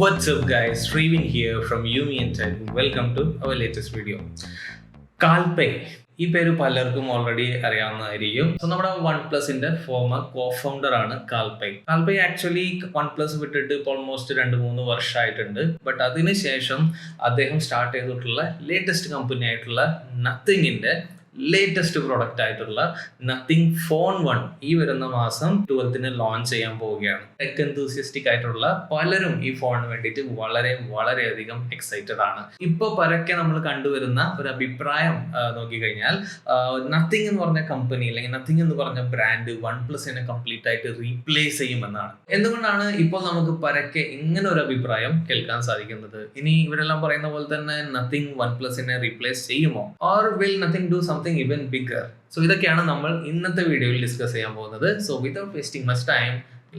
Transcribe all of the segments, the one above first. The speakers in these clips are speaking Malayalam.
What's up guys, Sreevin here from Yumi and Tech. Welcome to our latest video. കാൽപേ ഈ പേര് പലർക്കും ഓൾറെഡി അറിയാവുന്നതായിരിക്കും. സോ നമ്മുടെ വൺ പ്ലസിന്റെ ഫോമർ കോ ഫൗണ്ടർ ആണ് കാൽപേ. കാൽപേ ആക്ച്വലി വൺ പ്ലസ് വിട്ടിട്ട് ഇപ്പോൾ ഓൾമോസ്റ്റ് 2-3 വർഷമായിട്ടുണ്ട്. ബട്ട് അതിനുശേഷം അദ്ദേഹം സ്റ്റാർട്ട് ചെയ്തിട്ടുള്ള ലേറ്റസ്റ്റ് കമ്പനി ആയിട്ടുള്ള നത്തിങ്ങിന്റെ ലേറ്റസ്റ്റ് പ്രോഡക്റ്റ് ആയിട്ടുള്ള നത്തിങ് ഫോൺ 1 ഈ വരുന്ന മാസം 12th ലോഞ്ച് ചെയ്യാൻ പോവുകയാണ്. ടെക് എന്തൂസിയസ്റ്റിക് ആയിട്ടുള്ള പലരും ഈ ഫോണിന് വേണ്ടിയിട്ട് വളരെയധികം എക്സൈറ്റഡ് ആണ്. ഇപ്പോൾ പരക്കെ നമ്മൾ കണ്ടുവരുന്ന ഒരു അഭിപ്രായം നോക്കിക്കഴിഞ്ഞാൽ നത്തിങ് എന്ന് പറഞ്ഞ കമ്പനി അല്ലെങ്കിൽ നത്തിങ് എന്ന് പറഞ്ഞ ബ്രാൻഡ് വൺ പ്ലസിനെ കംപ്ലീറ്റ് ആയിട്ട് റീപ്ലേസ് ചെയ്യുമെന്നാണ്. എന്തുകൊണ്ടാണ് ഇപ്പോൾ നമുക്ക് പരക്കെ ഇങ്ങനെ ഒരു അഭിപ്രായം കേൾക്കാൻ സാധിക്കുന്നത്? ഇനി ഇവരെല്ലാം പറയുന്ന പോലെ തന്നെ നത്തിങ് വൺ പ്ലസിനെ റീപ്ലേസ് ചെയ്യുമോ, or will nothing do something even bigger? So ഇതൊക്കെയാണ് നമ്മൾ ഇന്നത്തെ വീഡിയോയിൽ ഡിസ്കസ് ചെയ്യാൻ പോകുന്നത്. So without wasting much time,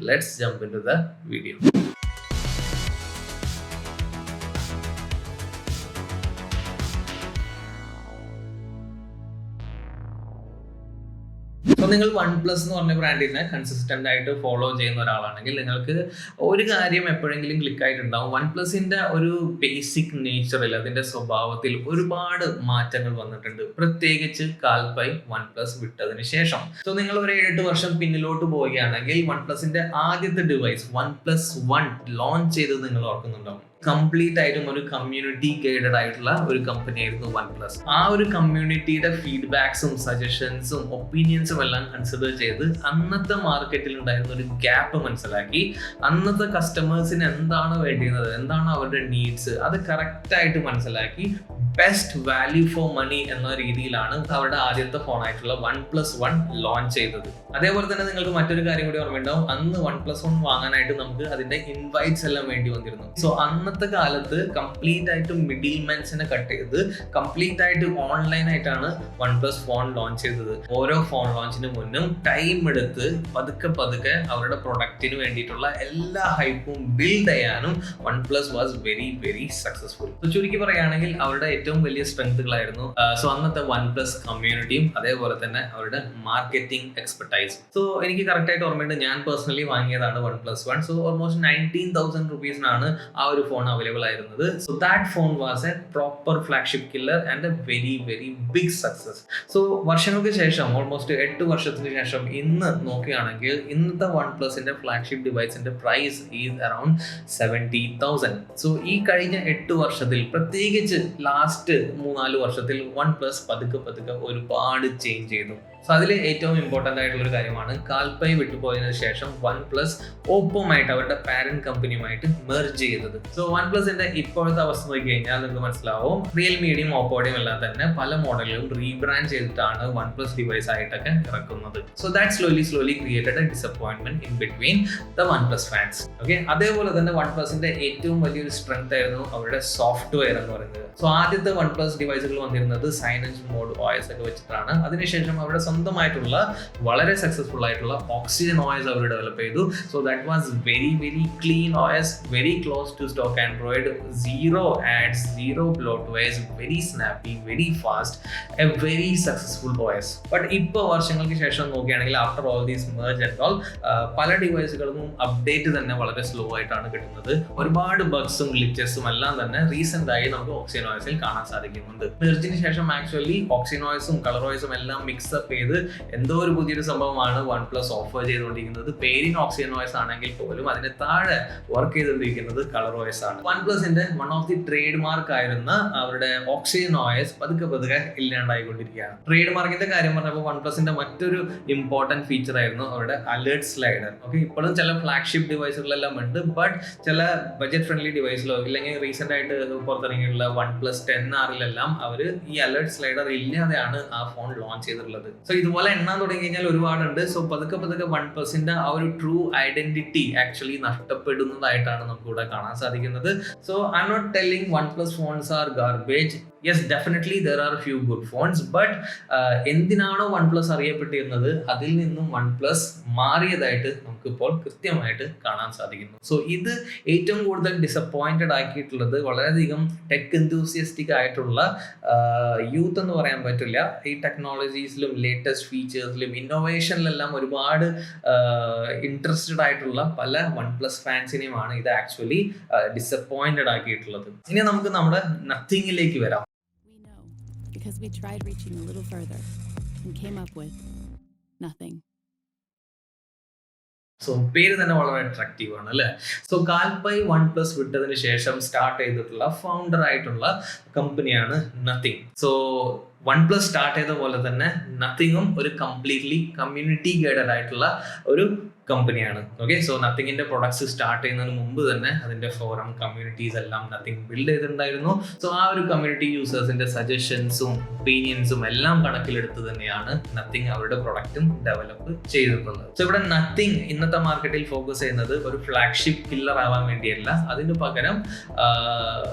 let's jump into the video. So നിങ്ങൾ വൺ പ്ലസ് എന്ന് പറഞ്ഞ ബ്രാൻഡിനെ കൺസിസ്റ്റന്റ് ആയിട്ട് ഫോളോ ചെയ്യുന്ന ഒരാളാണെങ്കിൽ നിങ്ങൾക്ക് ഒരു കാര്യം എപ്പോഴെങ്കിലും ക്ലിക്ക് ആയിട്ടുണ്ടാവും. വൺ പ്ലസിന്റെ ഒരു ബേസിക് നേച്ചറിൽ, അതിന്റെ സ്വഭാവത്തിൽ ഒരുപാട് മാറ്റങ്ങൾ വന്നിട്ടുണ്ട്, പ്രത്യേകിച്ച് കാൽപൈ വൺ പ്ലസ് വിട്ടതിന് ശേഷം. സോ നിങ്ങൾ ഒരു 7-8 വർഷം പിന്നിലോട്ട് പോവുകയാണെങ്കിൽ വൺ പ്ലസിന്റെ ആദ്യത്തെ ഡിവൈസ് OnePlus 1 ലോഞ്ച് ചെയ്തത് നിങ്ങൾ ഓർക്കുന്നുണ്ടാവും. കംപ്ലീറ്റ് ആയിട്ടും ഒരു കമ്മ്യൂണിറ്റി ഗൈഡഡ് ആയിട്ടുള്ള ഒരു കമ്പനി ആയിരുന്നു വൺ പ്ലസ്. ആ ഒരു കമ്മ്യൂണിറ്റിയുടെ ഫീഡ്ബാക്സും സജഷൻസും ഒപ്പീനിയൻസും എല്ലാം കൺസിഡർ ചെയ്ത് അന്നത്തെ മാർക്കറ്റിൽ ഉണ്ടായിരുന്ന ഒരു ഗ്യാപ്പ് മനസ്സിലാക്കി അന്നത്തെ കസ്റ്റമേഴ്സിന് എന്താണ് വേണ്ടിയിരുന്നത്, എന്താണ് അവരുടെ നീഡ്സ്, അത് കറക്റ്റ് ആയിട്ട് മനസ്സിലാക്കി ബെസ്റ്റ് വാല്യൂ ഫോർ മണി എന്ന രീതിയിലാണ് അവരുടെ ആദ്യത്തെ ഫോണായിട്ടുള്ള OnePlus 1 ലോഞ്ച് ചെയ്തത്. അതേപോലെ തന്നെ നിങ്ങൾക്ക് മറ്റൊരു കാര്യം കൂടി ഓർമ്മയുണ്ടാവും, അന്ന് OnePlus 1 വാങ്ങാനായിട്ട് നമുക്ക് അതിന്റെ ഇൻവൈറ്റ്സ് എല്ലാം വേണ്ടി വന്നിരുന്നു. സോ അന്നത്തെ കാലത്ത് കംപ്ലീറ്റ് ആയിട്ട് മിഡിൽ മെൻസിനെ കട്ട് ചെയ്ത് കംപ്ലീറ്റ് ആയിട്ട് ഓൺലൈൻ ആയിട്ടാണ് OnePlus ഫോൺ ലോഞ്ച് ചെയ്തത്. ഓരോ ഫോൺ ലോഞ്ചിന് മുന്നും ടൈം എടുത്ത് പതുക്കെ അവരുടെ പ്രൊഡക്റ്റിന് വേണ്ടിയിട്ടുള്ള എല്ലാ ഹൈപ്പും ബിൽഡ് ചെയ്യാനും OnePlus വാസ് വെരി സക്സസ്ഫുൾ. ചുരുക്കി പറയുകയാണെങ്കിൽ അവരുടെ ഏറ്റവും വലിയ സ്ട്രെങ്ത്തുകളായിരുന്നു സോ അന്നത്തെ OnePlus കമ്മ്യൂണിറ്റിയും അതേപോലെ തന്നെ അവരുടെ മാർക്കറ്റിംഗ് എക്സ്പെർട്ടൈസ്. സോ എനിക്ക് കറക്റ്റ് ആയിട്ട് ഓർമ്മയുണ്ട്, ഞാൻ പേഴ്സണലി വാങ്ങിയതാണ് OnePlus 1. സോ ഓൾമോസ്റ്റ് 19,000 റുപ്പീസിനാണ് ആ ഒരു ഫോൺ അവൈലബിൾ ആയിരുന്നത്. So that phone was a proper flagship killer and a very big success. So വർഷങ്ങൾക്ക് ശേഷം, ഓൾമോസ്റ്റ് 8 വർഷത്തിന് ശേഷം ഇന്ന് നോക്കുകയാണെങ്കിൽ ഇന്നത്തെ OnePlusന്റെ ഫ്ലാഗ്ഷിപ്പ് ഡിവൈസിന്റെ പ്രൈസ് ഈസ് അറൌണ്ട് 70,000. സോ ഈ കഴിഞ്ഞ 8 വർഷത്തിൽ, പ്രത്യേകിച്ച് ലാസ്റ്റ് 3-4 വർഷത്തിൽ OnePlus പതുക്കെ ഒരുപാട് ചേഞ്ച് ചെയ്തു. സോ അതിൽ ഏറ്റവും ഇമ്പോർട്ടൻ്റ് ആയിട്ടുള്ള ഒരു കാര്യമാണ് കാൽപൈ വിട്ടുപോയതിനു ശേഷം OnePlus ഓപ്പോമായിട്ട് അവരുടെ പാരന്റ് കമ്പനിയുമായിട്ട് മെർജ് ചെയ്തത്. സോ OnePlusന്റെ ഇപ്പോഴത്തെ അവസ്ഥ നോക്കി കഴിഞ്ഞാൽ നിങ്ങൾക്ക് മനസ്സിലാവും, റിയൽമിയുടെയും ഓപ്പോയുടെയും എല്ലാം തന്നെ പല മോഡലുകളും റീബ്രാൻഡ് ചെയ്തിട്ടാണ് OnePlus ഡിവൈസ് ആയിട്ടൊക്കെ ഇറക്കുന്നത്. So that slowly created A disappointment in between the OnePlus fans. Okay, അതേപോലെ തന്നെ OnePlusന്റെ ഏറ്റവും വലിയൊരു സ്ട്രെങ്ത് ആയിരുന്നു അവരുടെ സോഫ്റ്റ്വെയർ എന്ന് പറയുന്നത്. സോ ആദ്യത്തെ OnePlus ഡിവൈസുകൾ വന്നിരുന്നത് സൈലൻസ് മോഡ് OS ഒക്കെ വെച്ചിട്ടാണ്. അതിനുശേഷം അവരുടെ സ്വന്തമായിട്ടുള്ള വളരെ സക്സസ്ഫുൾ ആയിട്ടുള്ള ഓക്സിജൻ OS അവർ ഡെവലപ്പ് ചെയ്തു. So that was very clean OS, very close to stock Android, zero ads, zero bloatwares, very snappy, very fast, a very successful OS. But ഇപ്പോൾ വർഷങ്ങൾക്ക് ശേഷം നോക്കുകയാണെങ്കിൽ after all these merge and all പല ഡിവൈസുകൾക്കും അപ്ഡേറ്റ് തന്നെ വളരെ സ്ലോ ആയിട്ടാണ് കിട്ടുന്നത്. ഒരുപാട് ബഗ്സും ഗ്ലിച്ചസും എല്ലാം തന്നെ റീസെന്റ് ആയി നമുക്ക് ഓക്സിജൻ OSൽ കാണാൻ സാധിക്കുന്നുണ്ട്. മെർജിന് ശേഷം ആക്ച്വലി ഓക്സിജൻ OSും കളർ OSും എല്ലാം മിക്സപ്പ് ചെയ്ത് എന്തോ ഒരു പുതിയൊരു സംഭവമാണ് OnePlus ഓഫർ ചെയ്തുകൊണ്ടിരിക്കുന്നത്. പേരിന് ഓക്സിജൻ OS ആണെങ്കിൽ പോലും അതിന് താഴെ വർക്ക് ചെയ്തുകൊണ്ടിരിക്കുന്നത് കളർ OS ആണ്. OnePlusന്റെ one of the trade mark ആയിരുന്ന അവരുടെ ഓക്സിജൻ OS പതുക്കെ ഇല്ലാണ്ടായിക്കൊണ്ടിരിക്കുകയാണ്. ട്രേഡ് മാർക്കിന്റെ കാര്യം പറഞ്ഞപ്പോൾ OnePlusന്റെ മറ്റൊരു ഇമ്പോർട്ടന്റ് ഫീച്ചർ ആയിരുന്നു അവരുടെ അലേർട്ട് സ്ലൈഡർ. ഓക്കെ, ഇപ്പോഴും ചില ഫ്ലാഗ്ഷിപ്പ് ഡിവൈസുകളെല്ലാം ഉണ്ട്, ബട്ട് ചില ബഡ്ജറ്റ് ഫ്രണ്ട്ലി ഡിവൈസിലോ ഇല്ലെങ്കിൽ റീസെന്റ് ആയിട്ട് പുറത്തിറങ്ങിയിട്ടുള്ള OnePlus 10R അവർ ഈ അലേർട്ട് സ്ലൈഡർ ഇല്ലാതെയാണ് ആ ഫോൺ ലോഞ്ച് ചെയ്തിട്ടുള്ളത്. സോ ഇതുപോലെ എണ്ണാൻ തുടങ്ങി കഴിഞ്ഞാൽ ഒരുപാടുണ്ട്. സോ പതുക്കെ OnePlusന്റെ ആ ഒരു ട്രൂ ഐഡന്റിറ്റി ആക്ച്വലി നഷ്ടപ്പെടുന്നതായിട്ടാണ് നമുക്ക് ഇവിടെ കാണാൻ സാധിക്കുന്നത്. So I M not telling OnePlus phones are garbage. Yes, definitely there are few good phones, but എന്തിനാണോ OnePlus അറിയപ്പെട്ടിരുന്നത് അതിൽ നിന്നും OnePlus മാറിയതായിട്ട് നമുക്കിപ്പോൾ കൃത്യമായിട്ട് കാണാൻ സാധിക്കുന്നു. സോ ഇത് ഏറ്റവും കൂടുതൽ ഡിസപ്പോയിന്റഡ് ആക്കിയിട്ടുള്ളത് വളരെയധികം ടെക് എന്തൂസിയസ്റ്റിക് ആയിട്ടുള്ള യൂത്ത് എന്ന് പറയാൻ പറ്റില്ല. ഈ ടെക്നോളജീസിലും ലേറ്റസ്റ്റ് ഫീച്ചേഴ്സിലും ഇന്നോവേഷനിലെല്ലാം ഒരുപാട് ഇൻട്രസ്റ്റഡ് ആയിട്ടുള്ള പല OnePlus ഫാൻസിനെയുമാണ് ഇത് ആക്ച്വലി ഡിസപ്പോയിന്റഡ് ആക്കിയിട്ടുള്ളത്. ഇനി നമുക്ക് നമ്മുടെ നത്തിങ്ങിലേക്ക് വരാം. Because we tried reaching a little further and came up with nothing. So പേര് തന്നെ വളരെ അട്രാക്റ്റീവ് ആണ് അല്ലേ? സോ കാൽപൈ OnePlus വിട്ടതിന് ശേഷം സ്റ്റാർട്ട് ചെയ്തിട്ടുള്ള ഫൗണ്ടർ ആയിട്ടുള്ള കമ്പനിയാണ് നത്തിങ്. സോ OnePlus സ്റ്റാർട്ട് ചെയ്ത പോലെ തന്നെ നത്തിങ്ങും ഒരു കംപ്ലീറ്റ്ലി കമ്മ്യൂണിറ്റി ഗൈഡഡ് ആയിട്ടുള്ള ഒരു കമ്പനിയാണ്. ഓക്കെ, സോ നത്തിങ്ങിന്റെ പ്രൊഡക്ട്സ് സ്റ്റാർട്ട് ചെയ്യുന്നതിന് മുമ്പ് തന്നെ അതിന്റെ ഫോറം കമ്മ്യൂണിറ്റീസ് എല്ലാം നത്തിങ് ബിൽഡ് ചെയ്തിട്ടുണ്ടായിരുന്നു. സോ ആ ഒരു കമ്മ്യൂണിറ്റി യൂസേഴ്സിന്റെ സജഷൻസും ഒപ്പീനിയൻസും എല്ലാം കണക്കിലെടുത്ത് തന്നെയാണ് നത്തിങ് അവരുടെ പ്രൊഡക്റ്റും ഡെവലപ്പ് ചെയ്തിട്ടുള്ളത്. സോ ഇവിടെ നത്തിങ് ഇന്നത്തെ മാർക്കറ്റിൽ ഫോക്കസ് ചെയ്യുന്നത് ഒരു ഫ്ലാഗ്ഷിപ്പ് കില്ലർ ആവാൻ വേണ്ടിയല്ല, അതിന് പകരം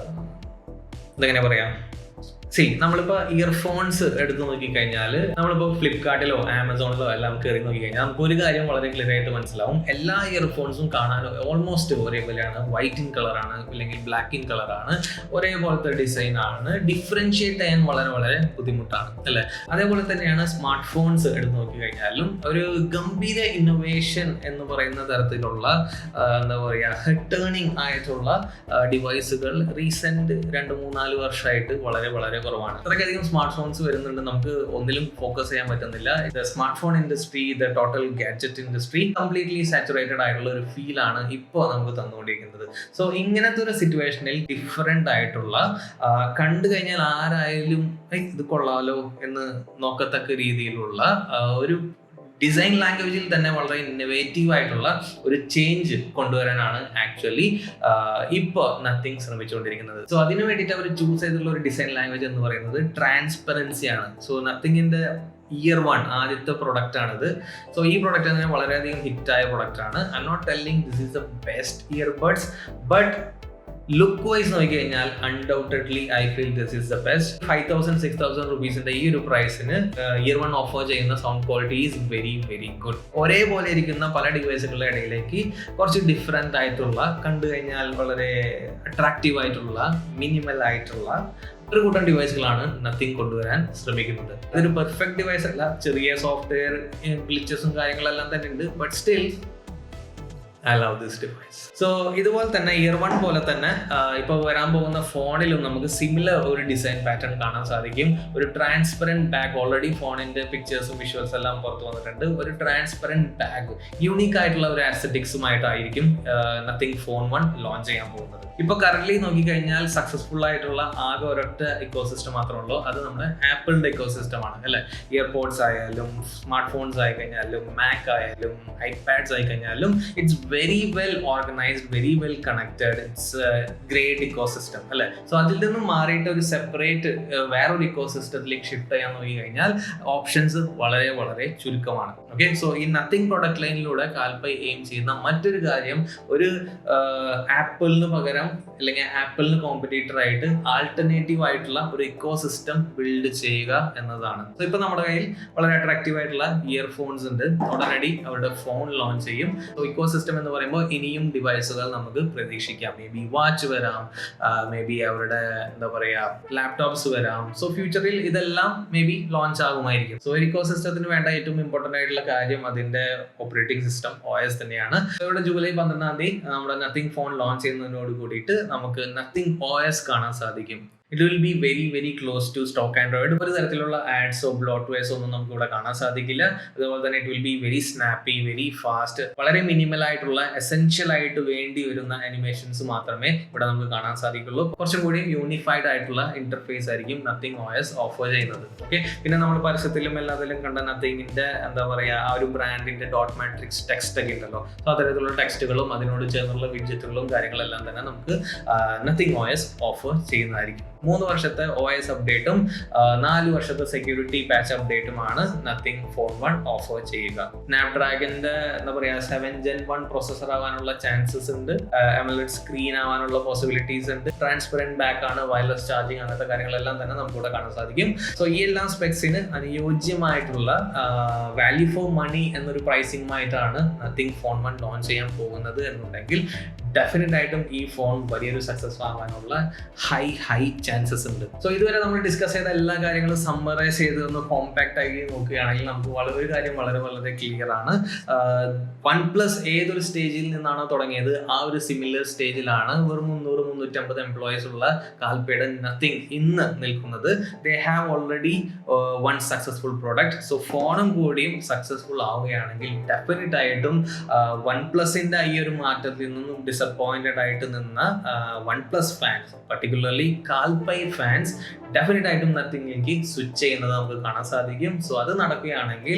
എന്തെങ്ങനെ പറയാം, നമ്മളിപ്പോൾ ഇയർഫോൺസ് എടുത്ത് നോക്കിക്കഴിഞ്ഞാൽ, നമ്മളിപ്പോൾ ഫ്ലിപ്കാർട്ടിലോ ആമസോണിലോ എല്ലാം കയറി നോക്കിക്കഴിഞ്ഞാൽ നമുക്ക് ഒരു കാര്യം വളരെ ക്ലിയർ ആയിട്ട് മനസ്സിലാവും. എല്ലാ ഇയർഫോൺസും കാണാൻ ഓൾമോസ്റ്റ് ഒരേപോലെയാണ്. വൈറ്റ് ഇൻ കളറാണ്, അല്ലെങ്കിൽ ബ്ലാക്ക് ഇൻ കളറാണ്, ഒരേപോലത്തെ ഡിസൈൻ ആണ്. ഡിഫറൻഷിയേറ്റ് ചെയ്യാൻ വളരെ വളരെ ബുദ്ധിമുട്ടാണ് അല്ലേ? അതേപോലെ തന്നെയാണ് സ്മാർട്ട് ഫോൺസ് എടുത്ത് നോക്കിക്കഴിഞ്ഞാലും ഒരു ഗംഭീര ഇന്നോവേഷൻ എന്ന് പറയുന്ന തരത്തിലുള്ള എന്താ പറയുക ഹെഡ് ടേണിംഗ് ആയിട്ടുള്ള ഡിവൈസുകൾ റീസെന്റ് 2-3-4 വർഷമായിട്ട് വളരെ വളരെ കുറവാണ്. അത്രയ്ക്കധികം സ്മാർട്ട് ഫോൺസ് വരുന്നുണ്ട്, നമുക്ക് ഒന്നിലും ഫോക്കസ് ചെയ്യാൻ പറ്റുന്നില്ല. Smart phone industry, total gadget industry completely saturated ആയിട്ടുള്ള ഒരു ഫീൽ ആണ് ഇപ്പോൾ നമുക്ക് തന്നുകൊണ്ടിരിക്കുന്നത്. സോ ഇങ്ങനത്തെ ഒരു സിറ്റുവേഷനിൽ ഡിഫറെന്റ് ആയിട്ടുള്ള കണ്ടു കഴിഞ്ഞാൽ ആരായാലും ഇത് കൊള്ളാലോ എന്ന് നോക്കത്തക്ക രീതിയിലുള്ള ഒരു ഡിസൈൻ ലാംഗ്വേജിൽ തന്നെ വളരെ ഇന്നോവേറ്റീവ് ആയിട്ടുള്ള ഒരു ചേഞ്ച് കൊണ്ടുവരാനാണ് ആക്ച്വലി ഇപ്പോൾ നത്തിങ് ശ്രമിച്ചുകൊണ്ടിരിക്കുന്നത്. സോ അതിന് വേണ്ടിയിട്ട് അവർ ചൂസ് ചെയ്തിട്ടുള്ള ഒരു ഡിസൈൻ ലാംഗ്വേജ് എന്ന് പറയുന്നത് ട്രാൻസ്പെറൻസി ആണ്. സോ നത്തിങ്ങിന്റെ ഇയർ 1 ആദ്യത്തെ പ്രൊഡക്റ്റ് ആണിത്. സോ ഈ പ്രൊഡക്റ്റ് തന്നെ വളരെയധികം ഹിറ്റായ പ്രൊഡക്റ്റ് ആണ്. I M not telling this is the best earbuds, but look wise നോക്കിക്കഴിഞ്ഞാൽ undoubtedly I feel this is the best. 5,000-6,000 റുപ്പീസിന്റെ ഈ ഒരു പ്രൈസിന് ഇയർ 1 ഓഫർ ചെയ്യുന്ന sound quality is very very good. ഒരേപോലെ ഇരിക്കുന്ന പല ഡിവൈസുകളുടെ ഇടയിലേക്ക് കുറച്ച് ഡിഫറെന്റ് ആയിട്ടുള്ള, കണ്ടു കഴിഞ്ഞാൽ വളരെ അട്രാക്റ്റീവ് ആയിട്ടുള്ള, മിനിമൽ ആയിട്ടുള്ള ഒരു കൂട്ടം ഡിവൈസുകളാണ് നത്തിങ് കൊണ്ടുവരാൻ ശ്രമിക്കുന്നത്. ഇതൊരു പെർഫെക്റ്റ് ഡിവൈസ് അല്ല, ചെറിയ സോഫ്റ്റ്വെയർ ഗ്ലിച്ചസും കാര്യങ്ങളെല്ലാം തന്നെ ഉണ്ട്, but still I love this device. So ഇതുപോലെ തന്നെ ഇയർ 1 പോലെ തന്നെ ഇപ്പോൾ വരാൻ പോകുന്ന ഫോണിലും നമുക്ക് സിമിലർ ഒരു ഡിസൈൻ പാറ്റേൺ കാണാൻ സാധിക്കും. ഒരു ട്രാൻസ്പെറൻറ്റ് ബാഗ്, ഓൾറെഡി ഫോണിന്റെ പിക്ചേഴ്സും വിഷ്വൽസ് എല്ലാം പുറത്തു വന്നിട്ടുണ്ട്. ഒരു ട്രാൻസ്പെറൻറ്റ് ബാഗ്, യൂണീക്ക് ആയിട്ടുള്ള ഒരു ആസ്തറ്റിക്സുമായിട്ടായിരിക്കും നത്തിങ് ഫോൺ 1 ലോഞ്ച് ചെയ്യാൻ പോകുന്നത്. ഇപ്പോൾ കറന്റ് നോക്കിക്കഴിഞ്ഞാൽ സക്സസ്ഫുൾ ആയിട്ടുള്ള ആകെ ഒരൊറ്റ ഇക്കോസിസ്റ്റം മാത്രമേ ഉള്ളൂ, അത് നമ്മുടെ ആപ്പിളിന്റെ ഇക്കോസിസ്റ്റം ആണ് അല്ലെ? ഇയർപോഡ്സ് ആയാലും, സ്മാർട്ട് ഫോൺസ് ആയി കഴിഞ്ഞാലും, മാക് ആയാലും, ഐപാഡ്സ് ആയി കഴിഞ്ഞാലും, it's very well organised, very well connected, it's great ecosystem അല്ലെ? സോ അതിൽ നിന്നും മാറിയിട്ട് ഒരു സെപ്പറേറ്റ് വേറൊരു ഇക്കോസിസ്റ്റത്തിലേക്ക് ഷിഫ്റ്റ് ചെയ്യാൻ നോക്കി കഴിഞ്ഞാൽ ഓപ്ഷൻസ് വളരെ വളരെ ചുരുക്കമാണ്. ഓക്കെ, സോ ഈ നത്തിങ് പ്രൊഡക്റ്റ് ലൈനിലൂടെ കാൽപൈ എയിം ചെയ്യുന്ന മറ്റൊരു കാര്യം ഒരു ആപ്പിളിന് പകരം അല്ലെങ്കിൽ ആപ്പിളിന് കോമ്പറ്റീറ്റർ ആയിട്ട് ആൾട്ടർനേറ്റീവ് ആയിട്ടുള്ള ഒരു ഇക്കോസിസ്റ്റം ബിൽഡ് ചെയ്യുക എന്നതാണ്. സോ ഇപ്പൊ നമ്മുടെ കയ്യിൽ വളരെ അട്രാക്റ്റീവ് ആയിട്ടുള്ള ഇയർഫോൺസ് ഉണ്ട്, ഉടനടി അവരുടെ ഫോൺ ലോഞ്ച് ചെയ്യും. സോ ഇക്കോസിസ്റ്റം എന്ന് പറയുമ്പോൾ ഇനിയും ഡിവൈസുകൾ നമുക്ക് പ്രതീക്ഷിക്കാം. മേ ബി വാച്ച് വരാം, മേ ബി അവരുടെ എന്താ പറയാ ലാപ്ടോപ്സ് വരാം. സോ ഫ്യൂച്ചറിൽ ഇതെല്ലാം മേ ബി ലോഞ്ച് ആകുമായിരിക്കും. സോ ഇക്കോസിസ്റ്റത്തിന് വേണ്ട ഏറ്റവും ഇമ്പോർട്ടന്റ് ആയിട്ടുള്ള കാര്യം അതിന്റെ ഓപ്പറേറ്റിംഗ് സിസ്റ്റം OS തന്നെയാണ്. ഇവിടെ ജൂലൈ 12-ാം തീയതി നമ്മുടെ നത്തിങ് ഫോൺ ലോഞ്ച് ചെയ്യുന്നതിനോട് കൂടിയിട്ട് നമുക്ക് നത്തിങ് OS കാണാൻ സാധിക്കും. It will be very very close to stock Android. ഒരു തരത്തിലുള്ള ആഡ്സോ ബ്ലോട്ട്വെയർസോ ഒന്നും നമുക്ക് ഇവിടെ കാണാൻ സാധിക്കില്ല. അതുപോലെ തന്നെ it will be very snappy, very fast, വളരെ മിനിമൽ ആയിട്ടുള്ള എസെൻഷ്യൽ ആയിട്ട് വേണ്ടി വരുന്ന അനിമേഷൻസ് മാത്രമേ ഇവിടെ നമുക്ക് കാണാൻ സാധിക്കുള്ളൂ. കുറച്ചും കൂടി യൂണിഫൈഡ് ആയിട്ടുള്ള ഇന്റർഫേസ് ആയിരിക്കും നത്തിങ് OS ഓഫർ ചെയ്യുന്നത്. ഓക്കെ, പിന്നെ നമ്മൾ പരസ്യത്തിലും എല്ലാത്തിലും കണ്ട നത്തിങ്ങിന്റെ എന്താ പറയാ ആ ഒരു ബ്രാൻഡിന്റെ ഡോട്ട് മാട്രിക്സ് ടെക്സ്റ്റ് ഒക്കെ ഉണ്ടല്ലോ. സോ അത്തരത്തിലുള്ള ടെക്സ്റ്റുകളും അതിനോട് ചേർന്നുള്ള വിഡ്ജറ്റുകളും കാര്യങ്ങളെല്ലാം തന്നെ നമുക്ക് നത്തിങ് OS ഓഫർ ചെയ്യുന്നതായിരിക്കും. 3 വർഷത്തെ OS അപ്ഡേറ്റും 4 വർഷത്തെ സെക്യൂരിറ്റി പാച്ച് അപ്ഡേറ്റുമാണ് നത്തിങ് ഫോൺ 1 ഓഫർ ചെയ്യുക. സ്നാപ്ഡ്രാഗന്റെ എന്താ പറയുക 7 Gen 1 പ്രോസസർ ആവാനുള്ള ചാൻസസ് ഉണ്ട്, AMOLED സ്ക്രീൻ ആവാനുള്ള പോസിബിലിറ്റീസ് ഉണ്ട്, ട്രാൻസ്പെറന്റ് ബാക്ക് ആണ്, വയർലെസ് ചാർജിങ്, അങ്ങനത്തെ കാര്യങ്ങളെല്ലാം തന്നെ നമുക്കിവിടെ കാണാൻ സാധിക്കും. സോ ഈ എല്ലാ സ്പെക്സിന് അനുയോജ്യമായിട്ടുള്ള വാല്യൂ ഫോർ മണി എന്നൊരു പ്രൈസിംഗുമായിട്ടാണ് നത്തിങ് ഫോൺ 1 ലോഞ്ച് ചെയ്യാൻ പോകുന്നത് എന്നുണ്ടെങ്കിൽ ഡെഫിനറ്റ് ആയിട്ടും ഈ ഫോൺ വലിയൊരു സക്സസ് ആവാനുള്ള ഹൈ ചാൻസസ് ഉണ്ട്. സോ ഇതുവരെ നമ്മൾ ഡിസ്കസ് ചെയ്ത എല്ലാ കാര്യങ്ങളും സമ്മറൈസ് ചെയ്ത് ഒന്ന് കോമ്പാക്ട് ആക്കി നോക്കുകയാണെങ്കിൽ നമുക്ക് ഒരു കാര്യം വളരെ ക്ലിയർ ആണ്. OnePlus ഏതൊരു സ്റ്റേജിൽ നിന്നാണോ തുടങ്ങിയത് ആ ഒരു സിമിലർ സ്റ്റേജിലാണ് വെറും 300-350 എംപ്ലോയീസ് ഉള്ള കാൽപേഡ് നത്തിങ് ഇന്ന് നിൽക്കുന്നത്. They have already one successful product. So ഫോണും കൂടിയും സക്സസ്ഫുൾ ആവുകയാണെങ്കിൽ ഡെഫിനറ്റ് ആയിട്ടും OnePlusന്റെ ഈ ഒരു മാറ്റത്തിൽ നിന്നും ഡിസപ്പോയിന്റഡ് ആയിട്ട് നിന്ന OnePlus ഫാൻസ്, പർട്ടിക്കുലർലി കാൽപൈ ഫാൻസ്, ഡെഫിനറ്റ് ആയിട്ടും നത്തിങ്ങിലേക്ക് സ്വിച്ച് ചെയ്യുന്നത് നമുക്ക് കാണാൻ സാധിക്കും. സോ അത് നടക്കുകയാണെങ്കിൽ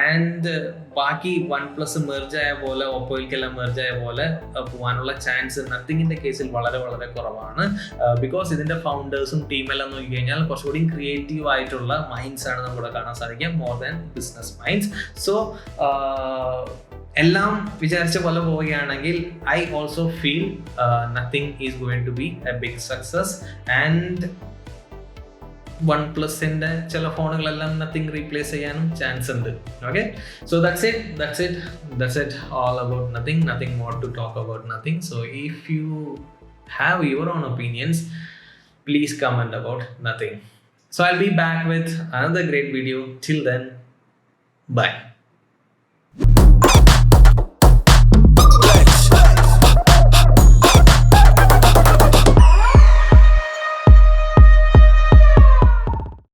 ആൻഡ് ബാക്കി OnePlus മെർജ് ആയ പോലെ ഓപ്പോയിൽക്കെല്ലാം മെർജ് ആയ പോലെ പോകാനുള്ള ചാൻസ് നത്തിങ്ങിന്റെ കേസിൽ വളരെ കുറവാണ്. ബിക്കോസ് ഇതിന്റെ ഫൗണ്ടേഴ്സും ടീമെല്ലാം നോക്കി കഴിഞ്ഞാൽ കുറച്ചുകൂടി ക്രിയേറ്റീവ് ആയിട്ടുള്ള മൈൻഡ്സ് ആണ് നമുക്കിവിടെ കാണാൻ സാധിക്കുക, more than business minds. So എല്ലാം വിചാരിച്ച പോലെ പോവുകയാണെങ്കിൽ I also feel Nothing is going to be a big success and OnePlusന്റെ ചില ഫോണുകളെല്ലാം നത്തിങ് റീപ്ലേസ് ചെയ്യാനും ചാൻസ് ഉണ്ട്. Okay, so that's it all about nothing more to talk about nothing. So if you have your own opinions, please comment about nothing. So I'll be back with another great video. Till then, bye.